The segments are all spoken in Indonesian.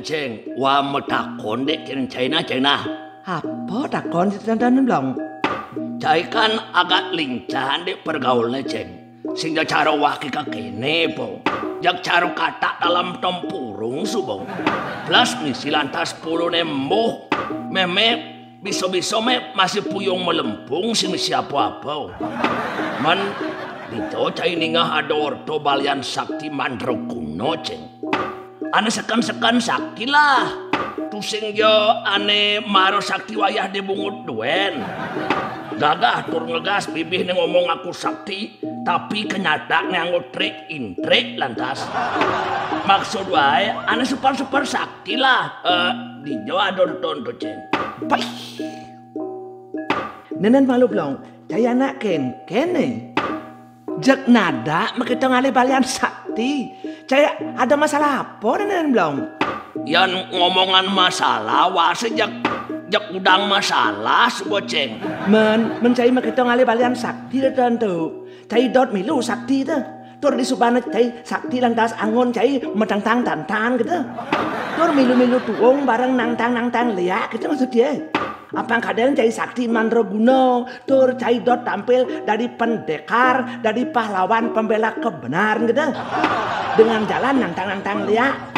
Ceng, wah metakon dek ceng nah. Apa takon dan blong? Cai kan agak lincah dek pergaulan ceng. Sehingga cara waki kakene po. Jak cara kata dalam tempurung subong. Plus misi lantas puluh nemboh. Meme bisa-bisa masih puyung melempung sini siapa apa. Man dito cai ningah ada orto balian sakti mandro kuno ceng. Ane sekan-sekan sakti lah. Tusing yo ane maro sakti wayah dibungut duen. Gagah tur ngegas bibih nih ngomong aku sakti. Tapi kenyataan nganggo trik intrik lantas. Maksud wae ane super-super sakti lah. Di Jawa ada tonton ceng. Pai. Nenen malu blong. Caya anak kene. Jak nada makita ngali balian sakti. Caya ada masalah apa nenen blong? Yan ngomongan masalah wah sejak udang masalah sebuah ceng. Mencai makita ngali balian sakti dan tu. Cai dot milu sakti tu. Tur di subana cai sakti lantas angon cai metang-tang tantan gitu. Tur milu-milu tuung bareng nang-tang liak gitu maksud dia. Apa kadang cai sakti mandraguna, tur cai dot tampil dari pendekar, dari pahlawan pembela kebenaran gitu. Dengan jalan nang-tang liak.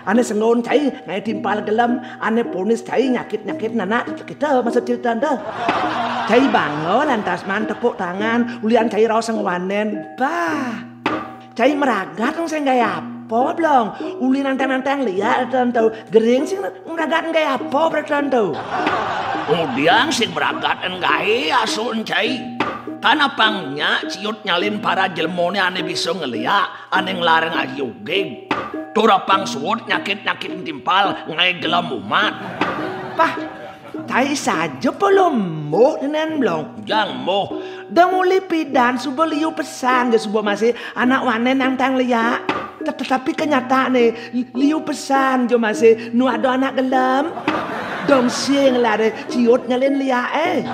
Ane sengon cai ngai timpal gelam, ane ponis cai nyakit nana kita maksud cerita anda. Cai bangun lantas man tepuk tangan, ulian cai raw sengwanen. Bah, cai meragat saya nggak apa belum. Uli nantang liat tentu, gering sih meragat nggak apa bertentu. Kemudian sing meragat enggak asun cai. Karena pangnya ciut nyalin para jelmone ane bisa ngeliat, ane ngelarang ayugeg. Turapang suwot nyakit timpal ngai gelam umat. Pah, cai saja belum moh nenen belum. Yang moh. Dah mulai pidan subuh liu pesan je subuh masih anak wanen nantang liat. Tetapi kenyataan nih liu pesan je masih nu ada anak gelam. Dong siang lah deh ciut nyalin liat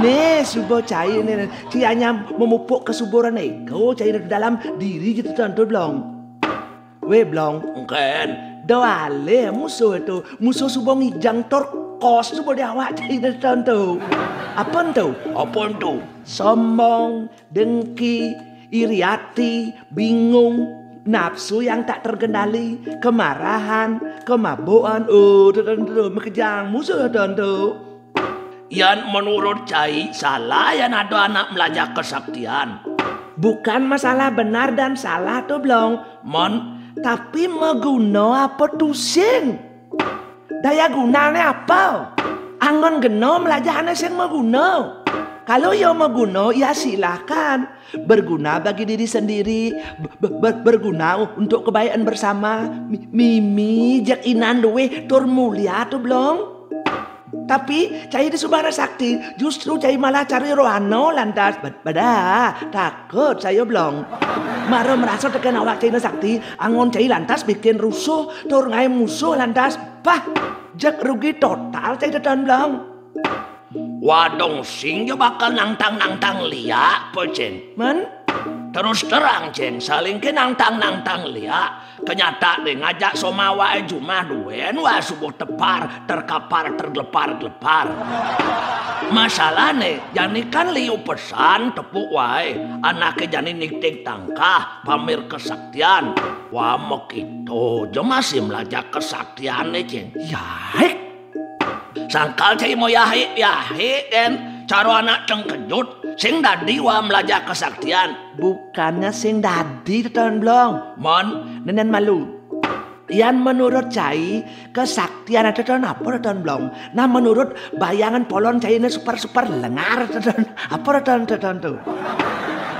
Nih subuh cai nih cianya memupuk kesuburan ego cai dalam diri gitu tentu belum. Weh blong, kan? doale musuh itu, musuh subuh ngijang torkos subuh dia awak jadi tentu. Apa itu? Apa itu? Sombong, dengki, iri hati, bingung, nafsu yang tak terkendali, kemarahan, kemabuan, tentu mekejang musuh tentu. Yang menurut cai salah yang ada anak belajar kesaktian. Bukan masalah benar dan salah tuh blong. Tapi meguna apa tusing? Daya gunanya apa? Anggon geno melajahane sing meguna. Kalau ya meguna ya silakan. Berguna bagi diri sendiri, berguna untuk kebaikan bersama. Mimi jak inan duwe tur mulia tuh belum. Tapi cai di Subara Sakti justru cai malah cari rohano lantas beda takut saya belum. Maro merasa tekan awak cai sakti angon cai lantas bikin rusuh tur ngai musuh lantas pah jak rugi total cai tetan belum. Wadong sing jo bakal nantang liak po ceng. Terus terang ceng saling ke nantang liak. Kenyata deh ngajak somawa jumah duen wah subuh tepar tergelepar. Masalah nih jani kan liu pesan tepuk wae anaknya jani niktik tangkah pamir kesaktian. Wah mekito jo masih melajak kesaktian nih ceng. Yahik sangkal cai mau yahik kan caro anak cengkejut sing dadi wah melajak kesaktian. Bukannya sing dadi tetan belum. Nenen malu. Yang menurut cai kesaktian tetan apa tetan belum. Nah menurut bayangan polon cai ini super lengar tetan apa tetan tuh.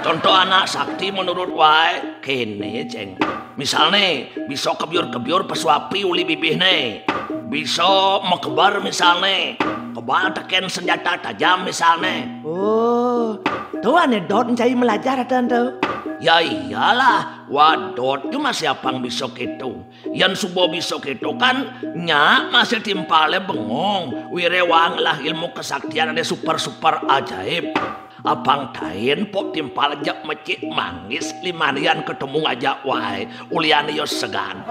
Contoh anak sakti menurut wae kene ceng. Misalnya bisa kebiur pesuapi uli bibih nih. Bisa mekebar misalnya. Kebal teken senjata tajam misalnya. Oh, tuh anedot cai belajar tentu. Ya iyalah, wadot cuma siapa yang bisa gitu. Yang subo bisa gitu kan nya masih timpale bengong wirewang lah ilmu kesaktian ada super ajaib. Abang kain pok timpal jak mecik mangis limarian ketemu ngajak wae ulian yo segan.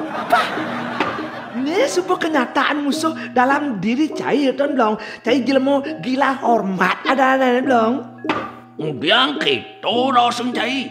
Ini sebuah kenyataan musuh dalam diri cai ton blong. Cai jelmo gila hormat ada blong. Biang gitu doseng cai.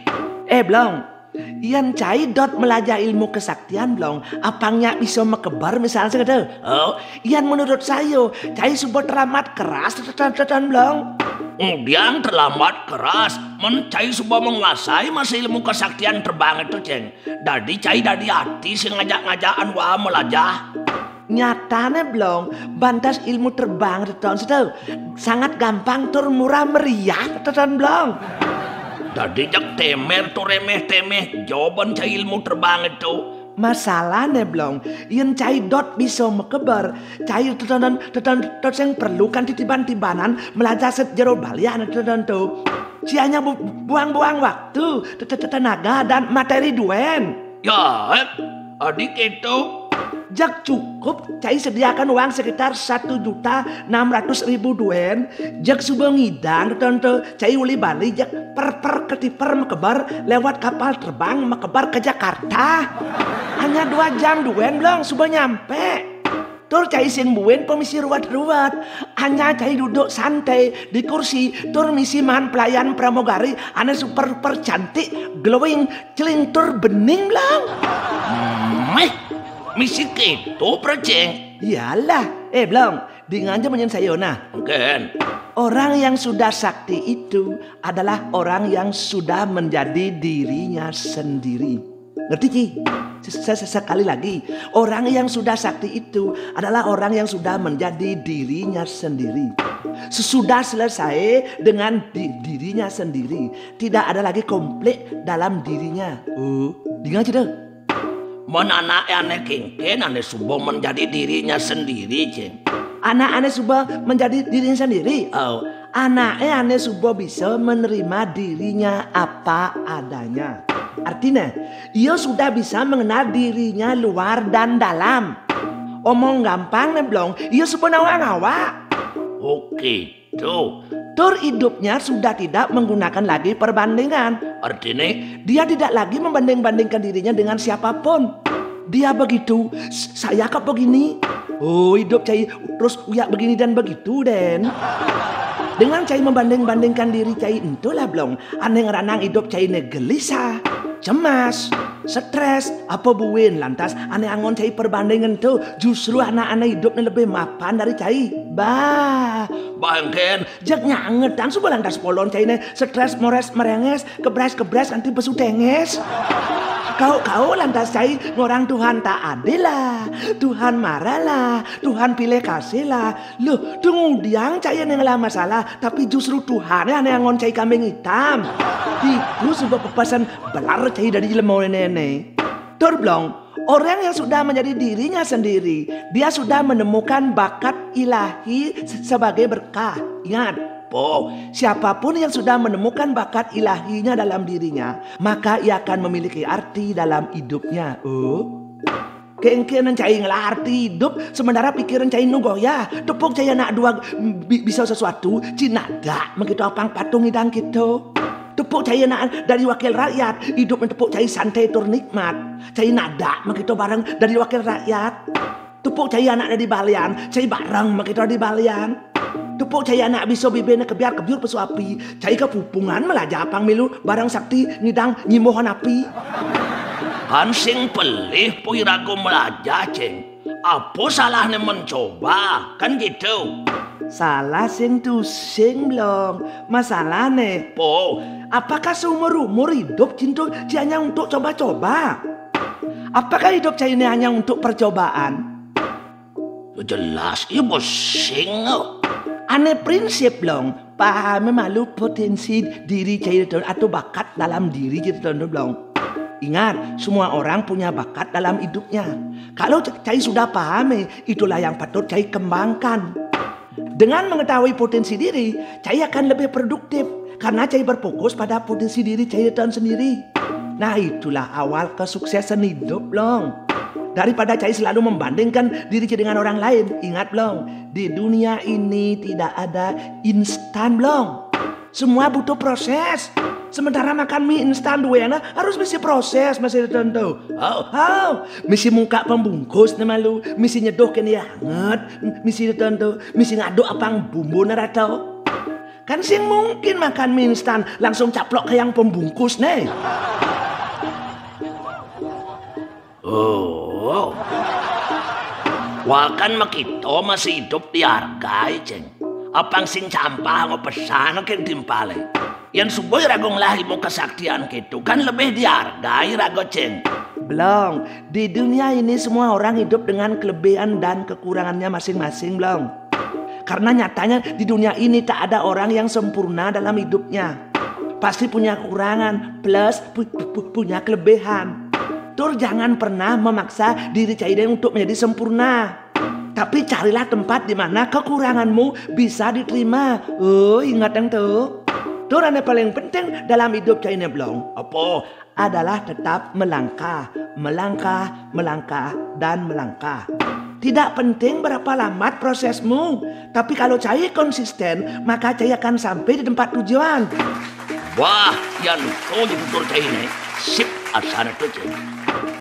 Blong. Ian cai dot melajar ilmu kesaktian blong. Apangnya bisa mekebar misalnya segede. Oh, ian menurut saya cai sebuah teramat keras tetan blong. Biang terlambat keras mencai sebuah menguasai masih ilmu kesaktian terbang itu ceng. Dadi cai dadi hati sing ngajak-ngajakan wah melajah. Nyatane blong bantas ilmu terbang tetan sedeu sangat gampang tur murah meriah tetan blong. Dadi jak temer tuh remeh-temeh jawaban cai ilmu terbang itu. Masalahnya blong, yang cai dot bisa mekebar, cai tetan yang perlu kan titiban-tibanan melajar sejero balian tetan tuh. Cianya buang-buang waktu, tenaga dan materi duen. Ya, adik itu. Jak cukup cai sediakan uang sekitar 1.600.000 duen. Jak subuh ngidang tetan cai uli bali jak per ketiper mekebar lewat kapal terbang mekebar ke Jakarta. Hanya 2 jam duen belum subuh nyampe. Tur cai sing buen pemisi ruwat-ruwat. Hanya cai duduk santai di kursi. Tur misi man pelayan pramugari ane super cantik glowing celintur bening belum. Misi gitu perceng. Iyalah, belum. Dengan menyen sayona. Mungkin. Orang yang sudah sakti itu adalah orang yang sudah menjadi dirinya sendiri. Ngerti Ci? Sekali lagi, orang yang sudah sakti itu adalah orang yang sudah menjadi dirinya sendiri. Sesudah selesai dengan dirinya sendiri, tidak ada lagi konflik dalam dirinya. Dengar aja deh. Anak aneh kengken aneh subuh menjadi dirinya sendiri ceng. Anak aneh subuh menjadi dirinya sendiri. Oh. Anak aneh subuh bisa menerima dirinya apa adanya. Artinya, ia sudah bisa mengenal dirinya luar dan dalam. Omong gampang nih blong, ia subuh nawa-nawa. Oke, tuh. Tur hidupnya sudah tidak menggunakan lagi perbandingan. Artinya? Dia tidak lagi membanding-bandingkan dirinya dengan siapapun. Dia begitu, saya kok begini. Oh, hidup cai terus uyak begini dan begitu den. Dengan cai membanding-bandingkan diri cai itulah blong. Aneh ngeranang hidup cai ne gelisah, cemas, stres, apa buin lantas aneh angon cai perbandingan tuh justru anak-anak hidupnya lebih mapan dari cai. Bangken jak nyanget dan subuh lantas polon cai ne stres mores merenges kebres nanti besu tenges. Kau lantas cai ngorang Tuhan tak adil lah, Tuhan marah lah, Tuhan pilih kasih lah. Loh, tunggu diang cai yang ngelah masalah, tapi justru Tuhan yang ngon cai kambing hitam. Itu sebuah pepasan belar cai dari lemau nenek. Terblong, orang yang sudah menjadi dirinya sendiri, dia sudah menemukan bakat ilahi sebagai berkah. Ingat. Siapapun yang sudah menemukan bakat ilahinya dalam dirinya, maka ia akan memiliki arti dalam hidupnya. Kengkenan cai ngelah arti hidup, sementara pikiran cai nunggu ya. Tepuk cai anak dua bisa sesuatu, cinada begitu apang patung hidang gitu. Tepuk cai anak dari wakil rakyat, hidup tepuk cai santai tur nikmat. Cai nada begitu bareng dari wakil rakyat. Tepuk cai anak dari balian, cai bareng begitu di balian. Tepuk cai anak bisa bibirnya kebiar kebiur pesu api. Cai kepupungan melajah apang milu barang sakti ngidang nyimohon api. Kan sing pelih puirago melajah ceng. Apa salahnya mencoba kan gitu. Salah sing tusing belum. Masalahnya apakah seumur-umur hidup cintu hanya untuk coba-coba? Apakah hidup cai ini hanya untuk percobaan? Jelas iya bosing. Aneh prinsip long, pahami malu potensi diri cai atau bakat dalam diri cai belum. Ingat, semua orang punya bakat dalam hidupnya. Kalau cai sudah pahami, itulah yang patut cai kembangkan. Dengan mengetahui potensi diri, cai akan lebih produktif karena cai berfokus pada potensi diri cai sendiri. Nah, itulah awal kesuksesan hidup long. Daripada cai selalu membandingkan diri cai dengan orang lain. Ingat belum? Di dunia ini tidak ada instan belum. Semua butuh proses. Sementara makan mie instan duena harus mesti proses masih tertentu. Mesti muka pembungkus nama lu, mesti nyeduh kini hangat, mesti tertentu, mesti ngaduk apang bumbu naratau. Kan sing mungkin makan mie instan langsung caplok ke yang pembungkus nih. Oh. Wakan makito masih hidup dihargai, Ceng. Apang sing campah ngopesan keng timpale. Yang suboy ragong lahi mo kesaktian gitu kan lebih dihargai rago, Ceng. Belum. Di dunia ini semua orang hidup dengan kelebihan dan kekurangannya masing-masing belum. Karena nyatanya di dunia ini tak ada orang yang sempurna dalam hidupnya. Pasti punya kekurangan plus punya kelebihan. Tur jangan pernah memaksa diri Caiden untuk menjadi sempurna. Tapi carilah tempat di mana kekuranganmu bisa diterima. Oh, ingat yang tuh. Tur yang paling penting dalam hidup Caiden belum. Apa? Adalah tetap melangkah, melangkah, melangkah, dan melangkah. Tidak penting berapa lama prosesmu, tapi kalau Cai konsisten, maka Cai akan sampai di tempat tujuan. Wah, yang tuh di tutur Cai ini, sip asana tuh, Ceng.